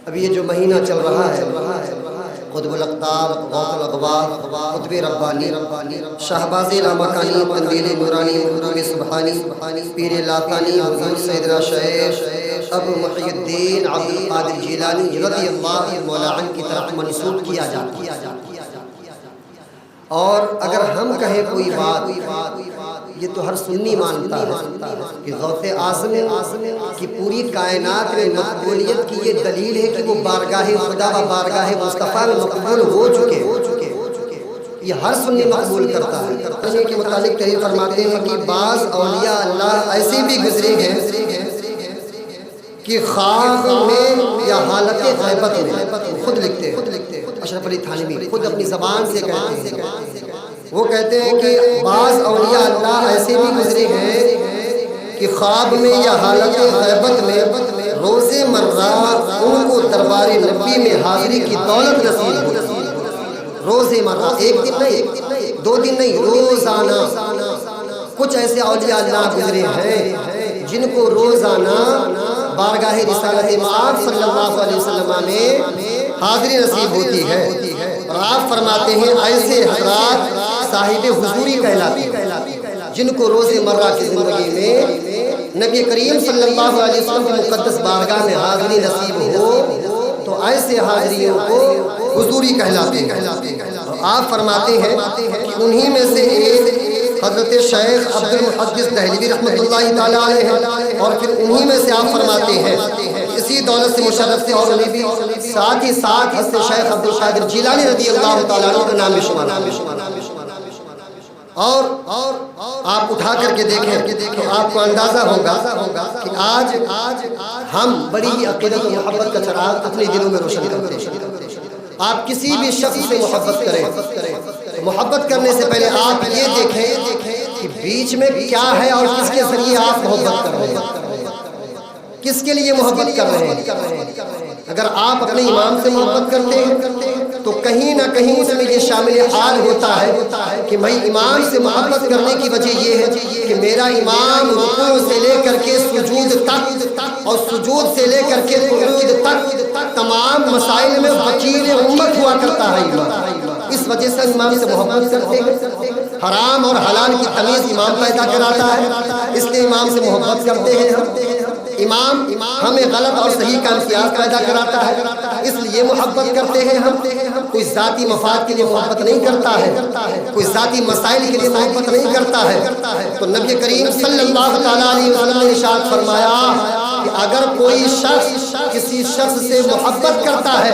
اب یہ جو مہینہ چل رہا ہے قطب الاقطاب، غوث الاغوار، قطب ربانی، شہباز لامکانی، قندیل نورانی، مخدوم سبحانی، پیر لاتانی، حضور سیدنا شیخ ابو محی الدین عبد القادر جیلانی رضی اللہ مولا عنہ کی طرف منسوب کیا جاتا ہے۔ اور اگر ہم کہیں کوئی بات، یہ تو ہر سنی مانتا ہے کہ غوث اعظم کی پوری کائنات میں مقبولیت کی یہ دلیل ہے کہ وہ بارگاہ خدا و بارگاہ مصطفیٰ میں مقبول ہو چکے، یہ ہر سنی مقبول کرتا ہے۔ اس کے متعلق تحریر فرماتے ہیں کہ بعض اولیاء اللہ ایسے بھی گزرے ہیں کہ خواب میں یا حالت غیبت میں، خود لکھتے ہیں اشرف علی تھانوی خود اپنی زبان سے کہتے ہیں، وہ کہتے ہیں کہ بعض اولیاء اللہ ایسے بھی گزرے ہیں کہ خواب میں یا حالت غیبت میں روز مرہ ان کو دربار نبی میں حاضری کی دولت نصیب ہوتی ہے۔ روز مرہ، ایک دن نہیں، دو دن نہیں، روزانہ۔ کچھ ایسے اولیاء اللہ گزرے ہیں جن کو روزانہ بارگاہ رسالت مآب صلی اللہ علیہ وسلم میں حاضری نصیب ہوتی ہے، اور آپ فرماتے ہیں ایسے حضرات صاحب حضوری کہلاتے ہیں جن کو روز مرہ کی زندگی میں نبی کریم صلی اللہ علیہ وسلم کی مقدس بارگاہ میں حاضری نصیب ہو تو ایسے حاضریوں کو حضوری کہلاتے ہیں۔ آپ فرماتے ہیں کہ انہی میں سے ایک حضرت شیخ عبد المحدث دہلوی رحمۃ اللہ تعالیٰ علیہ ہے، اور پھر انہی میں سے آپ فرماتے ہیں اسی دولت سے مشرف سے اور انہیں بھی ساتھ ہی ساتھ حضرت شیخ عبد القادر جیلانی رضی اللہ تعالیٰ عنہ کا نام شمار۔ اور آپ اٹھا کر کے دیکھیں تو آپ کو اندازہ ہوگا کہ آج ہم بڑی ہی عقیدت و محبت کا چراغ اپنے دلوں میں روشن کرتے ہیں۔ آپ کسی بھی شخص سے محبت کریں، محبت کرنے سے پہلے آپ یہ دیکھیں کہ بیچ میں کیا ہے اور کس کے ذریعے آپ محبت کر رہے ہیں، کس کے لیے محبت کر رہے ہیں۔ اگر آپ اپنے امام سے محبت کرتے ہیں تو کہیں نہ کہیں اس میں یہ شامل حال ہوتا ہے کہ میں امام سے محبت کرنے کی وجہ یہ ہے کہ میرا امام رکوع سے لے کر کے سجود تک اور سجود سے لے کر کے قعود تک تمام مسائل میں وکیل امت ہوا کرتا ہے امام، اس وجہ سے امام سے محبت کرتے ہیں۔ حرام اور حلال کی تمیز امام پیدا کراتا ہے، اس لیے امام سے محبت کرتے ہیں ہم۔ امام ہمیں غلط اور صحیح کا امتیاز پیدا کراتا ہے، اس لیے محبت کرتے ہیں ہم۔ کوئی ذاتی مفاد کے لیے محبت نہیں کرتا ہے، کوئی ذاتی مسائل کے لیے محبت نہیں کرتا ہے۔ تو نبی کریم صلی اللہ تعالیٰ علیہ وسلم نے ارشاد فرمایا کہ اگر کوئی شخص کسی شخص سے محبت کرتا ہے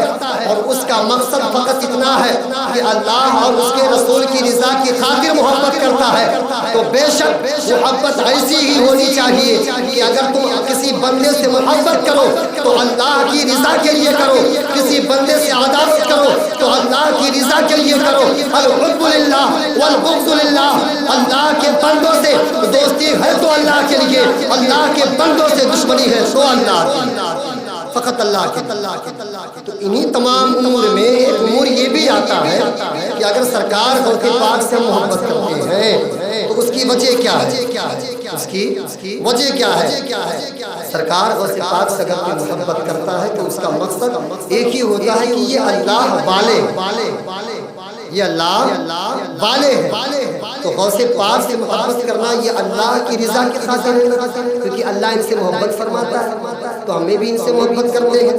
اور اس کا مقصد فقط اتنا ہے کہ اللہ اور اس کے رسول کی رضا کی خاطر محبت کرتا ہے تو بے شک محبت ایسی ہی ہونی چاہیے کہ اگر تم کسی بندے سے محبت کرو تو اللہ کی رضا کے لیے کرو، کسی بندے سے عداوت کرو تو اللہ کی رضا کے لیے کرو۔ الحب للہ والبغض للہ، اللہ کے بندوں سے دوستی ہے تو اللہ کے لیے، اللہ کے بندوں سے دشمنی ہے تو اللہ کی، فقط اللہ کے۔ تو انہی تمام امور میں ایک امور یہ بھی آتا ہے کہ اگر سرکار غوث پاک سے محبت کرتے ہیں تو اس کی وجہ کیا ہے، اس کی وجہ کیا ہے؟ سرکار غوث پاک سے اگر کوئی محبت کرتا ہے تو اس کا مقصد ایک ہی ہوتا ہے کہ یہ اللہ والے، یہ اللہ والے ہیں۔ تو غوث پاک سے محبت کرنا یہ اللہ کی رضا کی خاطر ہے، کیونکہ اللہ ان سے محبت فرماتا ہے تو ہمیں بھی ان سے محبت کرتے ہیں۔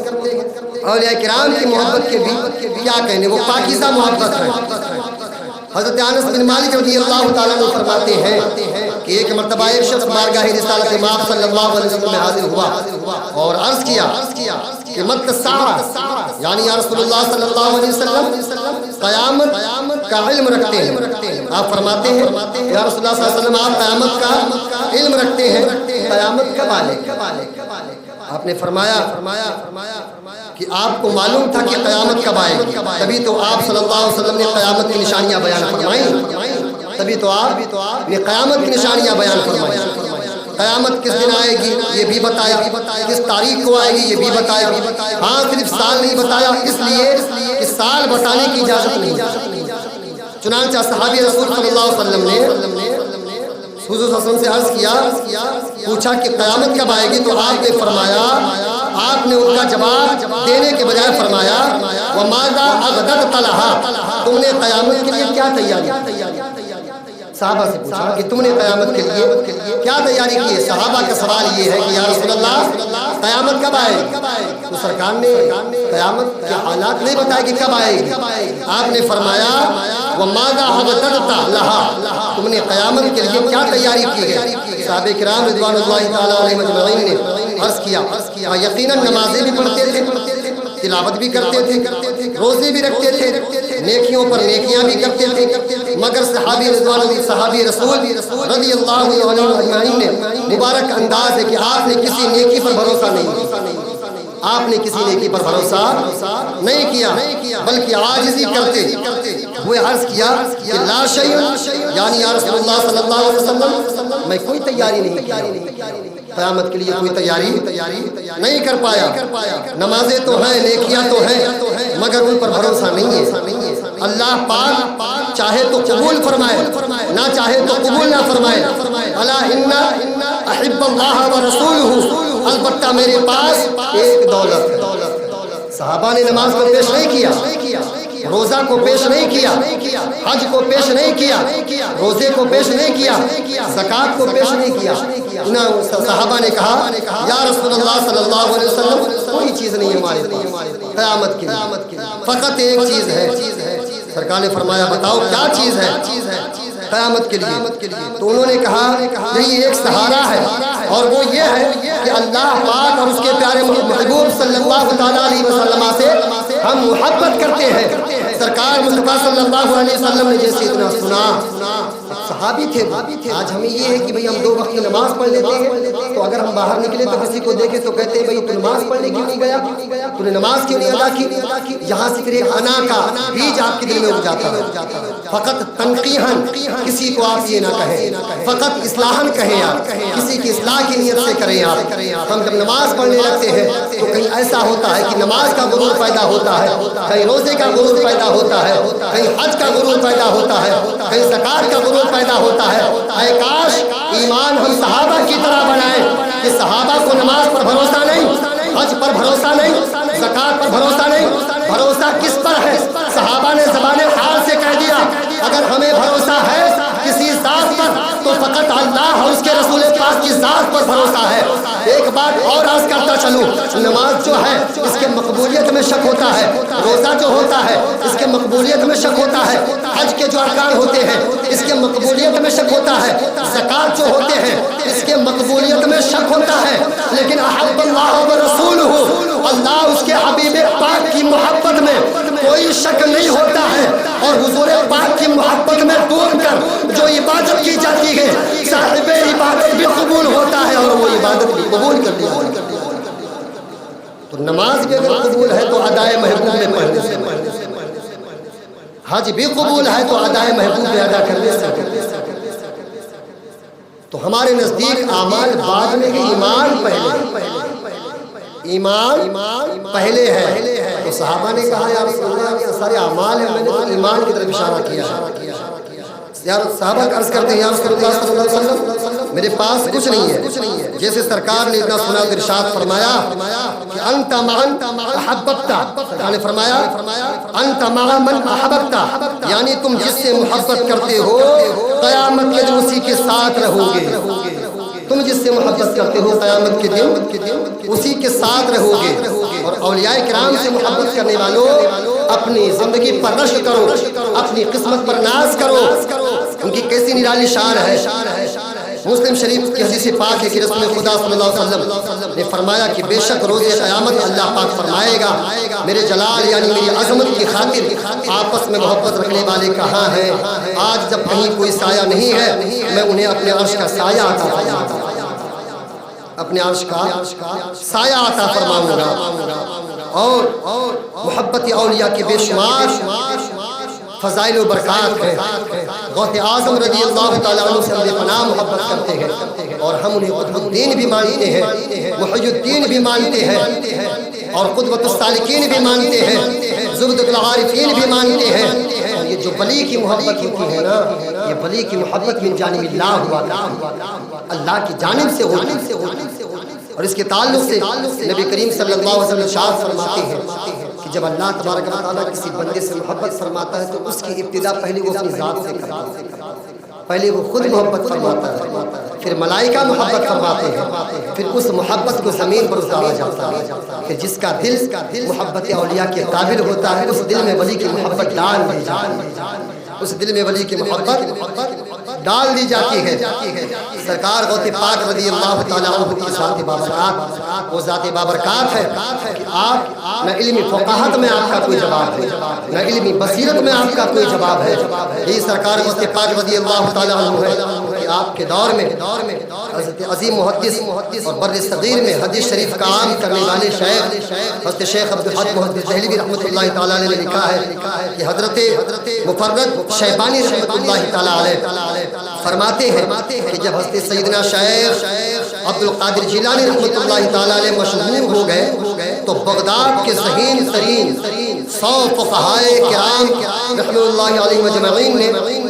اولیاء کرام کی محبت کے بھی کیا کہنے، وہ پاکیزہ محبت ہے۔ حضرت انس بن مالک رضی اللہ تعالیٰ عنہ فرماتے ہیں کہ ایک مرتبہ ایک شخص بارگاہ رسالت مآب صلی اللہ علیہ وسلم میں حاضر ہوا اور عرض کیا کہ مت الساعہ، یعنی یا رسول اللہ صلی اللہ علیہ وسلم قیامت کا علم رکھتے ہیں۔ آپ فرماتے ہیں یا رسول اللہ صلی اللہ علیہ وسلم آپ قیامت کا علم رکھتے ہیں، قیامت کب آنے؟ آپ نے فرمایا کہ آپ کو معلوم تھا کہ قیامت کب آئے گی، تبھی تو آپ صلی اللہ علیہ وسلم نے قیامت کی نشانیاں بیان فرمائیں، تبھی تو آپ نے قیامت کی نشانیاں بیان فرمائیں۔ قیامت کس دن آئے گی یہ بھی بتایا، کس تاریخ کو آئے گی یہ بھی بتایا، ہاں صرف سال نہیں بتایا اس لیے کہ سال بتانے کی اجازت نہیں۔ چنانچہ صحابی رسول صلی اللہ علیہ وسلم نے حضور صلی اللہ علیہ وسلم سے عرض کیا، پوچھا کہ قیامت کب آئے گی؟ تو آپ نے فرمایا، آپ نے ان کا جواب دینے کے بجائے فرمایا وَمَاذَا أَغْدَدْتَ لَهَا، تم نے قیامت کے لیے کیا تیاری؟ صحابہ سے پوچھا کہ تم نے قیامت کے لیے کیا تیاری کی ہے؟ صحابہ کا سوال یہ ہے کہ یا رسول اللہ قیامت کب آئے گی؟ تو سرکار نے قیامت کے حالات نہیں بتایا کہ کب آئے گی۔ آپ نے فرمایا وَمَاذَا أَغْدَدْتَ لَهَا، تم نے قیامت کے لیے کیا تیاری کی ہے؟ صحابہ کرام رضوان اللہ تعالیٰ علیہم اجمعین نے عرض کیا یقیناً نمازیں بھی پڑھتے تھے، تلاوت بھی کرتے تھے، روزے بھی رکھتے تھے، نیکیوں پر نیکیاں بھی کرتے تھے، مگر صحابی رسول رضی اللہ عنہ اجمعین نے مبارک انداز ہے کہ آپ نے کسی نیکی پر بھروسہ نہیں کیا، آپ نے کسی نیکی پر بھروسہ نہیں کیا، بلکہ عاجزی کرتے ہوئے عرض کیا کہ لا شیء، یعنی یا رسول اللہ صلی اللہ علیہ وسلم میں کوئی تیاری نہیں کیا، قیامت کے لیے کوئی تیاری نہیں کر پایا، نمازیں تو ہیں، نیکیاں تو ہیں، مگر ان پر بھروسہ نہیں ہے۔ اللہ پاک چاہے تو قبول فرمائے، نہ چاہے تو قبول نہ فرمائے۔ الا ان احب اللہ ورسولہ، البتہ میرے پاس ایک دولت ہے۔ صحابہ نے نماز کو پیش نہیں کیا، روزہ کو پیش نہیں کیا، حج کو پیش نہیں کیا، روزے کو پیش نہیں کیا، زکوٰۃ کو پیش نہیں کیا۔ صحابہ نے کہا یا رسول اللہ صلی اللہ علیہ وسلم کوئی چیز نہیں ہمارے پاس قیامت کے لیے، فقط ایک چیز ہے۔ سرکار نے فرمایا بتاؤ کیا چیز ہے قیامت کے لیے؟ تو انہوں نے کہا یہی ایک سہارا ہے، اور وہ یہ ہے کہ اللہ پاک اور اس کے پیارے محبوب صلی اللہ تعالیٰ علیہ وسلم سے ہم محبت کرتے ہیں۔ سرکار مصطفیٰ صلی اللہ علیہ وسلم نے جیسے اتنا سنا، صحابی تھے، آج ہمیں یہ ہے کہ بھئی ہم 2 وقت کی نماز پڑھ لیتے ہیں، تو اگر ہم باہر نکلے تو کسی کو دیکھے تو کہتے ہیں بھئی تو نماز پڑھنے کیوں نہیں گیا، تو نے نماز کیوں نہیں ادا کی؟ یہاں سے ایک انا کا بیج آپ کے دل میں اگ جاتا ہے۔ فقط تنقیحاً کسی کو آپ یہ نہ کہیں، فقط اصلاحاً کہیں، آپ کسی کی اصلاح کی نیت سے کریں۔ آپ ہم جب نماز پڑھنے لگتے ہیں تو کہیں ایسا ہوتا ہے کہ نماز کا غرور پیدا ہوتا ہے، کہیں روزے کا غرور پیدا ہوتا ہے، کہیں حج کا غرور پیدا ہوتا ہے، کہیں زکوٰۃ کا غرور پیدا ہوتا ہے۔ اے کاش ایمان ہم صحابہ کی طرح بنائیں کہ صحابہ کو نماز پر بھروسہ نہیں، حج پر بھروسہ نہیں، زکوٰۃ پر بھروسہ نہیں، بھروسہ کس پر ہے؟ صحابہ نے زبان حال سے کہہ دیا اگر ہمیں بھروسہ ہے کسی ذات پر تو فقط اللہ اور اس کے رسول پاک کی ذات پر بھروسہ ہے۔ ایک بات اور عرض کرتا چلوں، نماز جو ہے اس کے مقبولیت میں شک ہوتا ہے، روزہ جو ہوتا ہے اس کے مقبولیت میں شک ہوتا ہے، حج کے جو ارکان ہوتے ہیں اس کے مقبولیت میں شک ہوتا ہے، زکوٰۃ جو ہوتے ہیں اس کے مقبولیت میں شک ہوتا ہے، لیکن احب اللہ ورسولہ، اللہ اس کے حبیب پاک کی محبت میں کوئی شک نہیں ہوتا ہے، اور حضور پاک کی محبت میں ڈوب کر جو عبادت کی جاتی ہے صاحب عبادت بھی قبول ہوتا ہے اور وہ عبادت بھی قبول کر لیا۔ تو نماز بھی اگر قبول ہے تو ادائے محبوب میں پڑھنے سے، حج بھی قبول ہے تو ادائے محبوب میں ادا کرنے سے۔ تو ہمارے نزدیک اعمال بعد میں کہ ایمان پہلے، ایمان پہلے ہے۔ تو صحابہ نے کہا یا رسول اللہ یہ سارے اعمال ہیں، میں نے تو ایمان کی طرف اشارہ کیا ہے۔ صحابہ عرض کرتے ہیں یا رسول اللہ صلی اللہ علیہ وسلم میرے پاس کچھ نہیں ہے۔ جیسے سرکار نے اتنا سنا تو ارشاد فرمایا کہ انت مع احببت، نے فرمایا انت مع من احببت، یعنی تم جس سے محبت کرتے ہو قیامت کے دن اسی کے ساتھ رہو گے۔ تم جس سے محبت کرتے ہو قیامت کے دن اسی کے ساتھ رہو گے۔ اور اولیاء کرام سے محبت کرنے والوں اپنی زندگی پر رشک کرو، اپنی قسمت پر ناز کرو، ان کی کیسی نرالی شان ہے۔ مسلم شریف کی حدیث پاک ہے کہ رسول خدا صلی اللہ علیہ وسلم نے فرمایا کہ بے شک روز قیامت اللہ پاک فرمائے گا میرے جلال یعنی میری عظمت کی خاطر آپس میں محبت رکھنے والے کہاں ہیں؟ آج جب کہیں کوئی سایہ نہیں ہے میں انہیں اپنے عرش کا سایہ عطا فرماؤں گا، اپنے عرش کا سایہ عطا فرماؤں گا۔ اور محبت اولیاء کی بے شمار فضائل و برکات ہیں۔ غوث اعظم رضی اللہ تعالیٰ عنہ سے ہم بے پناہ محبت کرتے ہیں، اور ہم انہیں قطب الدین بھی مانتے ہیں، محی الدین بھی مانتے ہیں، اور قدوۃ السالکین بھی مانتے ہیں، زبدۃ العارفین بھی مانتے ہیں۔ اور یہ جو ولی کی محبت ہوتی ہے نا، یہ ولی کی محبت من جانب اللہ ہوا اللہ کی جانب سے ہوتی ہے۔ اور اس کے تعلق سے نبی کریم صلی اللہ علیہ وسلم ارشاد فرماتے ہیں کہ جب اللہ تبارک و تعالیٰ کسی بندے سے محبت فرماتا ہے تو اس کی ابتدا پہلے وہ اپنی ذات سے کرتا ہے، پہلے وہ خود محبت فرماتا ہے، پھر ملائکہ محبت فرماتے ہیں، پھر اس محبت کو زمین پر اتارا جاتا ہے، پھر جس کا دل محبت اولیاء کے قابل ہوتا ہے اس دل میں ولی کی محبت ڈال دی جاتی ہے، اس دل میں ولی کی محبت ڈال دی جاتی ہے۔ سرکار غوث پاک رضی اللہ تعالیٰ عنہ کی ذات بابرکات، وہ ذات بابرکات ہے کہ آپ نہ علمی فقاہت میں آپ کا کوئی جواب ہے، نہ علمی بصیرت میں آپ کا کوئی جواب ہے۔ یہی سرکار غوث پاک رضی اللہ تعالیٰ عنہ ہے کہ آپ کے دور میں حضرت عظیم محدث اور بر صغیر میں حدیث شریف کا عام کرنے والے شیخ حضرت شیخ عبدالحق محدث دہلوی رحمۃ اللہ تعالیٰ علیہ نے لکھا ہے کہ حضرت مفرد شیبانی رحمۃ اللہ تعالیٰ علیہ فرماتے ہیں کہ جب حضرت سیدنا شیخ عبدالقادر جیلانی رحمۃ اللہ تعالیٰ علیہ مشہور ہو گئے تو بغداد کے ذہین ترین 100 فقہائے کرام رحمۃ اللہ علیہ مجمعین نے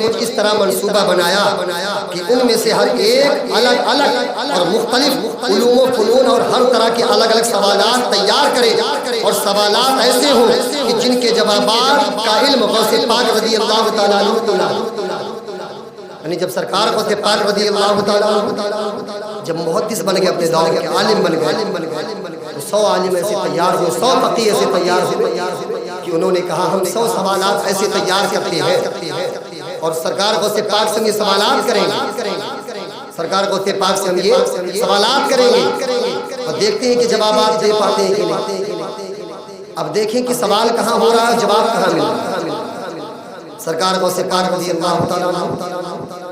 کچھ اس طرح منصوبہ بنایا کہ ان میں سے ہر ایک الگ الگ اور مختلف علوم و فنون اور ہر طرح کے الگ الگ سوالات تیار کرے اور سوالات ایسے ہوں کہ جن کے جوابات کا علم غوث پاک رضی اللہ تعالیٰ عنہ، یعنی جب سرکار غوث پاک رضی اللہ تعالیٰ عنہ جب محدث بن گئے، اپنے دور کے عالم بن گئے، تو 100 عالم ایسے تیار ہوئے، 100 فقیہ ایسے تیار ہوئے کہ انہوں نے کہا ہم 100 سوالات ایسے تیار کرتے ہیں اور سرکار غوث پاک سے یہ سوالات کریں گے، سرکار غوث پاک سے ہم یہ سوالات کریں گے اور دیکھتے ہیں کہ جوابات دے پاتے ہیں کہ نہیں۔ اب دیکھیں کہ سوال کہاں ہو رہا ہے، جواب کہاں مل رہا ہے۔ سرکار غوث پاک رضی اللہ تعالیٰ عنہ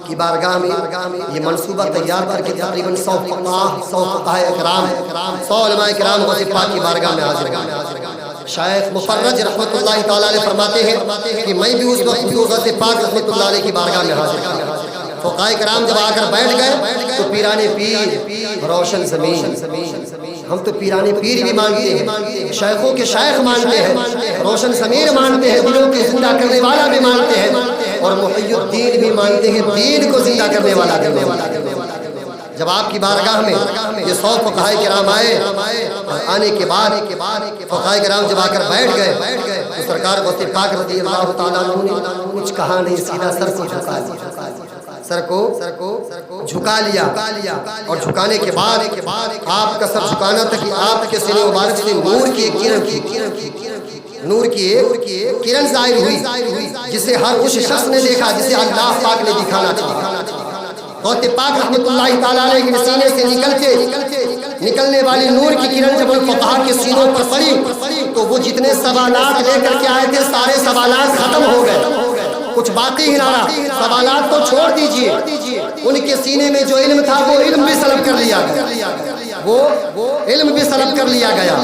کی بارگاہ میں یہ منصوبہ تیار کر کے تقریباً 100 فقہائے اکرام، 100 علماء کرام غوث پاک کی بارگاہ میں حاضر ہوئے۔ شیخ مفرج رحمۃ اللہ تعالیٰ علیہ فرماتے ہیں کہ میں بھی اس وقت غوث پاک رحمۃ اللہ علیہ کی بارگاہ میں حاضر ہوا۔ فقہائے کرام جب آ کر بیٹھ گئے تو پیران پیر روشن زمین، ہم تو پیران پیر بھی مانتے ہیں، شیخوں کے شیخ مانتے ہیں، روشن زمین مانتے ہیں، دلوں کے زندہ کرنے والا بھی مانتے ہیں اور محی الدین بھی مانتے ہیں، دین کو زندہ کرنے والا بھی مانتے ہیں۔ جب آپ کی بارگاہ میں یہ 100 فقہائے کرام آئے اور آنے کے بعد فقہائے کرام جب آ کر بیٹھ گئے تو سرکار غوث پاک رضی اللہ تعالیٰ عنہ نے کچھ کہا نہیں، سیدھا سر کو جھکا دیا، سر کو جھکا لیا اور جھکانے کے بعد آپ کا سر جھکانا تھا کہ آپ کے سینے مبارک سے نور کی ایک کرن ظاہر ہوئی جسے ہر اس شخص نے دیکھا جسے اللہ پاک نے دکھانا چاہا۔ غوث پاک رحمۃ اللہ تعالیٰ علیہ کے سینے سے نکلنے والی نور کی کرن جب فقہاء کے سینوں پر پڑی تو وہ جتنے سوالات لے کر کے آئے تھے سارے سوالات ختم ہو گئے، کچھ باقی ہی نہ رہا۔ سوالات تو چھوڑ دیجئے، ان کے سینے میں جو علم تھا وہ علم بھی سلب کر لیا گیا، وہ علم بھی سلب کر لیا گیا۔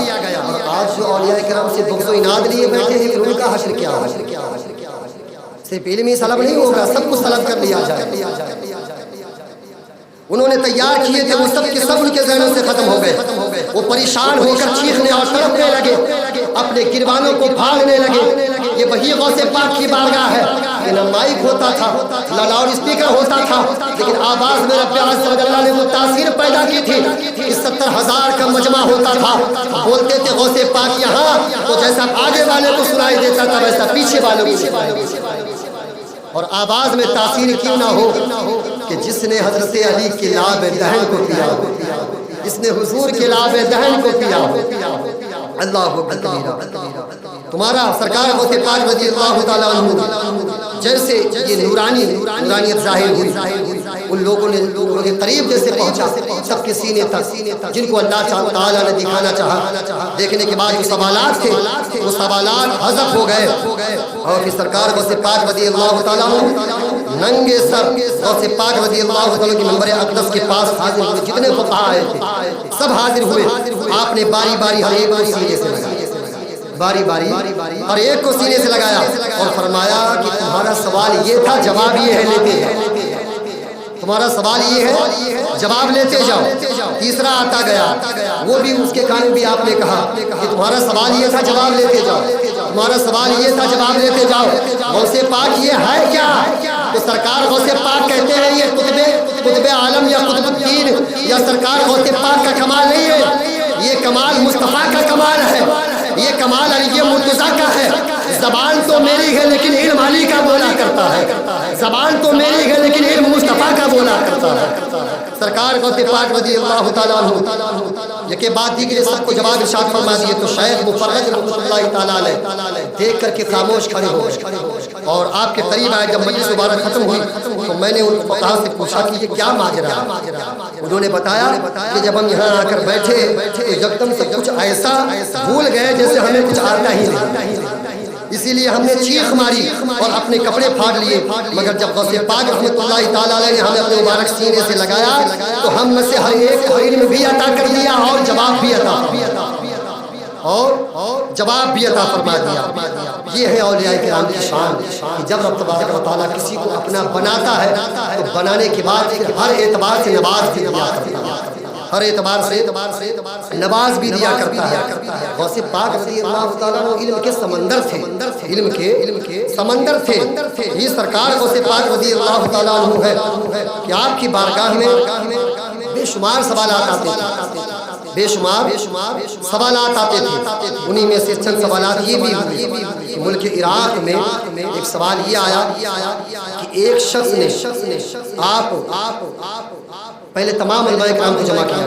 اور آج جو اولیاء کرام سے بغض و عناد لیے بیٹھے ہیں کہ ان کا حشر کیا ہوگا، صرف علم ہی سلب نہیں ہوگا، سب کچھ سلب کر لیا جائے۔ انہوں نے تیار کیے تھے وہ سب کے سب ان کے ذہنوں سے ختم ہو گئے، وہ پریشان ہو کر چیخنے اور تڑپنے لگے، اپنے گروانوں کو بھاگنے لگے۔ یہ وہی غوث پاک کی بارگاہ ہے کہ نہ مائک ہوتا تھا نہ لاؤڈ اسپیکر ہوتا تھا، لیکن آواز میں رب عز و جل نے وہ تاثیر پیدا کی تھی کہ 70,000 کا مجمع ہوتا تھا، بولتے تھے غوث پاک یہاں، تو جیسا آگے والے کو سنائی دیتا تھا ویسا پیچھے والوں کو سنائی دیتا تھا۔ اور آواز میں تاثیر کیوں نہ ہو کہ جس نے حضرت علی کے لعب دہن کو پیا ہو، جس نے حضور کے لعب دہن کو پیا ہو۔ اللہ اکبر۔ تمہارا سرکار غوث پاک رضی اللہ تعالیٰ عنہ جیسے یہ نورانیت ظاہر ہوئی، ان لوگوں نے قریب جیسے پہنچا سب کے سینے تک، جن کو اللہ تعالیٰ نے دکھانا چاہا۔ دیکھنے کے بعد جو سوالات تھے وہ سوالات حذف ہو گئے اور پھر سرکار غوث پاک رضی اللہ تعالیٰ عنہ ننگے سر غوث پاک رضی اللہ تعالیٰ کی منبر اقدس کے پاس حاضر ہوئے۔ جتنے فقہاء آئے تھے سب حاضر ہوئے، آپ نے باری باری ہر ایک کو سینے سے لگایا، باری باری ہر ایک کو سینے سے لگایا اور فرمایا کہ تمہارا سوال یہ تھا، جواب یہ ہے، لیتے جاؤ۔ تمہارا سوال یہ ہے، جواب لیتے جاؤ۔ تیسرا آتا گیا، وہ بھی اس کے کان بھی آپ نے کہا کہ تمہارا سوال یہ تھا، جواب لیتے جاؤ۔ تمہارا سوال یہ تھا، جواب دیتے جاؤ، غوث پاک یہ ہے کیا؟ تو سرکار غوث پاک کہتے ہیں یہ قطب عالم یا قطب الدین یا سرکار غوث پاک کا کمال نہیں ہے، یہ کمال مصطفیٰ کا کمال ہے، یہ کمال علی مرتضیٰ کا ہے۔ زبان تو میری ہے لیکن علم علی کا بولا کرتا ہے، زبان تو میری ہے لیکن علم مصطفیٰ کا بولا کرتا ہے۔ سرکار غوث پاک رضی اللہ تعالیٰ عنہ یہ کہ بات دی کہ سب کو جواب ارشاد فرما دیے، تو شیخ مفرج رحمۃ اللہ تعالیٰ علیہ دیکھ کر کے خاموش کھڑے ہو گئے اور آپ کے قریب آئے۔ جب مجلس مبارک ختم ہوئی تو میں نے ان فقہا سے پوچھا کہ یہ کیا ماجرا ہے؟ انہوں نے بتایا کہ جب ہم یہاں آ کر بیٹھے تو یکدم سے کچھ ایسا بھول گئے جیسے ہمیں کچھ آتا ہی نہیں، اسی لیے ہم نے چیخ ماری اور اپنے کپڑے پھاڑ لیے، مگر جب غوث پاک رحمۃ اللہ تعالیٰ علیہ نے ہمیں اپنے مبارک سینے سے لگایا تو ہم میں سے ہر ایک کو علم بھی عطا کر دیا اور جواب بھی عطا فرما دیا۔ یہ ہے اولیاء کرام کی شان کہ جب رب تبارک و تعالیٰ کسی کو اپنا بناتا ہے تو بنانے کے بعد ہر اعتبار سے نواز بھی دیا کرتا ہے، ہر اعتبار سے نواز بھی دیا کرتا ہے۔ غوث پاک رضی اللہ تعالیٰ عنہ علم کے سمندر تھے، علم کے سمندر تھے۔ یہ سرکار غوث پاک رضی اللہ تعالیٰ عنہ ہے کہ آپ کی بارگاہ میں بے شمار سوالات آتے تھے، بے شمار سوالات آتے تھے۔ انہی میں سے چند سوالات یہ بھی ہوئے کہ ملک عراق میں ایک سوال یہ آیا کہ ایک شخص نے آپ پہلے تمام علماء کرام کو جمع کیا۔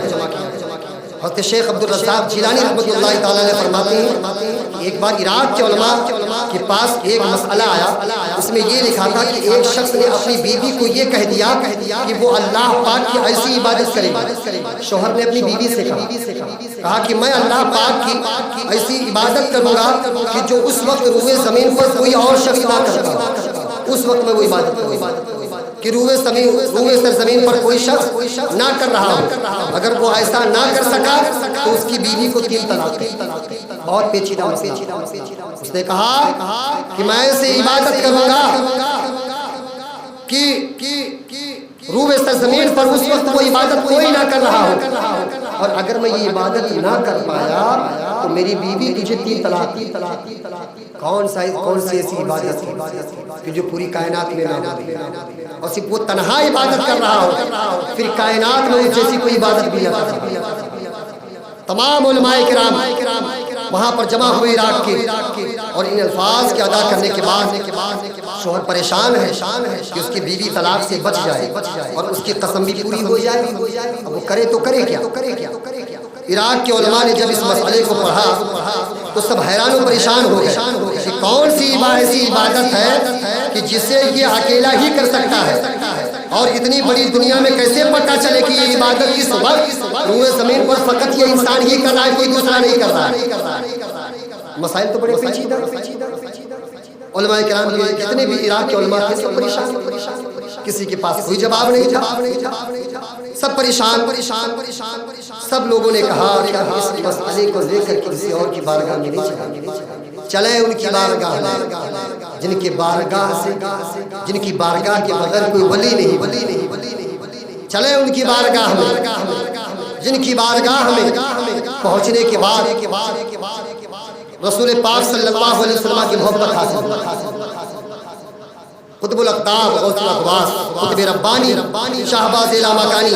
حضرت شیخ عبد الرزاق جیلانی رحمۃ اللہ تعالیٰ نے فرماتے ہیں کہ ایک بار عراق کے علماء کے پاس ایک مسئلہ آیا، اس میں یہ لکھا تھا کہ ایک شخص نے اپنی بیوی کو یہ کہہ دیا کہ وہ اللہ پاک کی ایسی عبادت کرے گا۔ شوہر نے اپنی بیوی سے کہا کہ میں اللہ پاک کی ایسی عبادت کروں گا کہ جو اس وقت روئے زمین پر کوئی اور شخص نہ کرتا، اس وقت میں وہ عبادت کروں گا کہ روئے سرزمین پر کوئی شخص نہ کر رہا ہو۔ اگر وہ ایسا نہ کر سکا تو اس کی بیوی کو 3 طلاق دے۔ بہت پیچیدہ مسئلہ۔ اس نے کہا کہ میں ایسے عبادت کروں گا کہ روئے سرزمین پر اس وقت وہ عبادت کوئی نہ کر رہا ہو، اور اگر میں یہ عبادت نہ کر پایا تو میری بیوی تجھے 3 طلاق۔ کون سی ایسی عبادت کہ جو پوری کائنات میں نہ ہو، اور صرف وہ تنہا عبادت کر رہا ہو، پھر کائنات میں اس جیسی کوئی عبادت بھی نہ کرے۔ تمام علماء کرام وہاں پر جمع ہوئے عراق کے، اور ان الفاظ کے ادا کرنے کے بعد شوہر پریشان ہے کہ اس کی بیوی طلاق سے بچ جائے اور اس کی قسم بھی پوری ہو جائے، اب وہ کرے تو کرے کیا؟ عراق کے علماء نے جب اس مسئلے کو پڑھا تو سب حیران و پریشان ہو گئے کہ کون سی ایسی عبادت ہے کہ جسے یہ اکیلا ہی کر سکتا ہے، اور اتنی بڑی دنیا میں کیسے پتہ چلے کہ یہ عبادت اس وقت روئے زمین پر فقط یہ انسان ہی کر رہا ہے، کوئی دوسرا نہیں کر رہا ہے؟ مسائل تو بڑے پیچیدہ۔ علماء کرام کے جتنے بھی عراق کے علماء تھے سب پریشان، کسی کے پاس کوئی جواب نہیں تھا، سب پریشان۔ سب لوگوں نے کہا کہ اس مسئلے کو لے کر کسی اور کی بارگاہ میں نہیں چلیں، ان کی بارگاہ میں، جن کی بارگاہ کے بغیر کوئی ولی نہیں، چلیں ان کی بارگاہ میں، جن کی بارگاہ میں پہنچنے کے بعد رسول پاک صلی اللہ علیہ وسلم کی محبت حاصل، قطب الاقطاب غوث الاقواس قطب ربانی شہباز لامکانی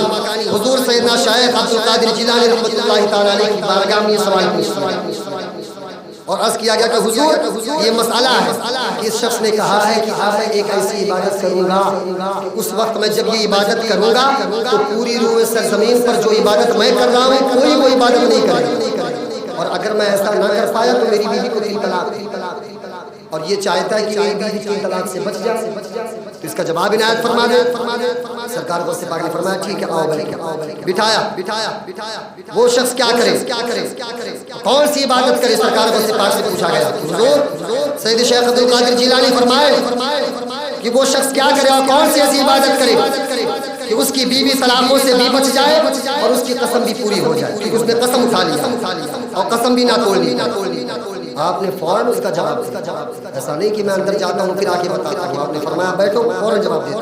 حضور سیدنا شیخ عبد القادر جیلانی رحمۃ اللہ تعالیٰ علیہ کی بارگاہ میں یہ سوال پوچھا اور عرض کیا گیا کہ حضور یہ مسئلہ ہے کہ اس شخص نے کہا ہے کہ میں ایک ایسی عبادت کروں گا کہ اس وقت میں جب یہ عبادت کروں گا تو پوری روئے سرزمین پر جو عبادت میں کر رہا ہوں کوئی وہ عبادت نہیں کرے، اور اگر میں ایسا نہ کر پایا تو میری بیوی کو 3 طلاق، اور یہ چاہتا ہے کہ میری بیوی 3 طلاق سے بچ جائے، تو اس کا جواب عنایت فرما دے۔ سرکار غوث پاک نے فرمایا ٹھیک ہے آؤ، بٹھایا۔ وہ شخص کیا کرے، کون سی عبادت کرے؟ سرکار غوث پاک سے پوچھا گیا، حضور سید شیخ عبد القادر جیلانی فرمائے کہ وہ شخص کیا کرے اور کون سی ایسی عبادت کرے کہ اس کی بیوی طلاقوں سے بھی بچ جائے اور اس کی قسم بھی پوری ہو جائے، کیونکہ اس نے قسم اٹھا لیا اور قسم بھی نہ توڑنی۔ آپ نے فوراً اس کا جواب دیا، ایسا نہیں کہ میں اندر جاتا ہوں پھر آ کے بتاتا ہوں، آپ نے فرمایا بیٹھو، فوراً جواب دیا۔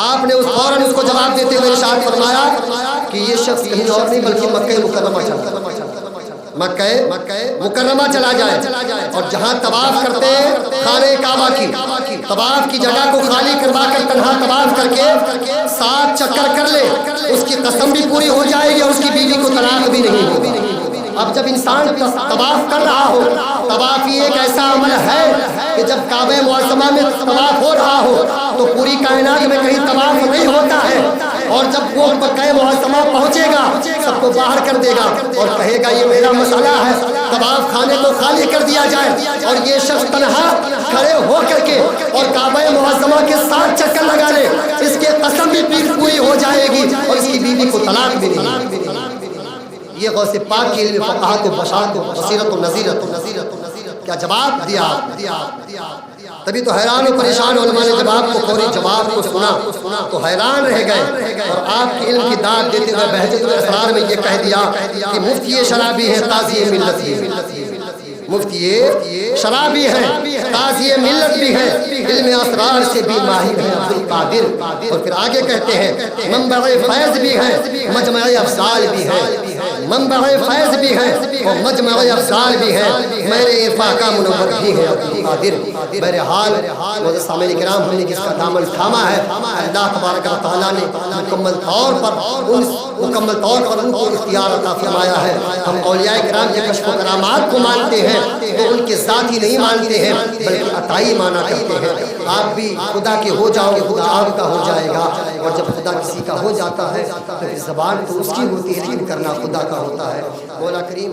آپ نے فوراً اس کو جواب دیتے ہوئے ارشاد فرمایا کہ یہ شخص کہیں اور نہیں بلکہ مکہ مکرمہ چلا، مکہ مکرمہ چلا جائے اور جہاں طواف کرتے خانہ کعبہ کی طواف کی جگہ کو خالی کروا کر تنہا طواف کر کے 7 چکر کر لے، اس کی قسم بھی پوری ہو جائے گی اور اس کی بیوی کو طلاق بھی نہیں ہوگی۔ اب جب انسان طواف کر رہا ہو، طواف یہ ایک ایسا عمل ہے کہ جب کعبہ معظمہ میں طواف ہو رہا ہو تو پوری کائنات میں کہیں طواف نہیں ہوتا ہے، اور جب وہ مکہ معظمہ پہنچے گا سب کو باہر کر دے گا اور کہے گا یہ میرا مسئلہ ہے، طواف خانے کو خالی کر دیا جائے اور یہ شخص تنہا کھڑے ہو کر کے اور کعبہ معظمہ کے 7 چکر لگا لے، اس کے قسم بھی پوری ہو جائے گی اور اس کی بیوی کو طلاق بھی نہیں۔ یہ غوث پاک کی علم فقاہت و بشارت و بصیرت و نذیرت کیا جواب دیا۔ تبھی تو حیران و پریشان علماء نے جب آپ کو فوری جواب کو سنا تو حیران رہ گئے اور آپ کی علم کی داد دیتے ہوئے بہجت الاسرار میں یہ کہہ دیا کہ مفتی شرابی ہے قاضی ملت بھی، مفتی شرابی ہے قاضی ملت بھی ہے، علم اسرار سے بھی ماہر ہے عبد القادر۔ اور پھر آگے کہتے ہیں منبع فیض بھی ہے مجمع افضال بھی ہے، منبع فیض بھی ہے اور مجمع افضال بھی ہے، میرے عرفاں کا منور بھی ہے عبد القادر۔ بہرحال سامعین کرام، ہم نے جس کا دامن تھاما ہے اللہ تبارک و تعالیٰ نے مکمل طور پر ان کو اختیار عطا فرمایا ہے۔ ہم اولیاء کرام کے کشف و کرامات کو مانتے ہیں تو ان کے ذات ہی نہیں مانتے ہیں بلکہ عطائی مانا کرتے ہیں۔ آپ بھی خدا کے ہو جاؤ گے، خدا آپ کا ہو جائے گا، اور جب خدا کسی کا ہو جاتا ہے تو پھر زبان تو اس کی ہوتی ہے لیکن کرنا خدا کا ہوتا ہے۔ مولا کریم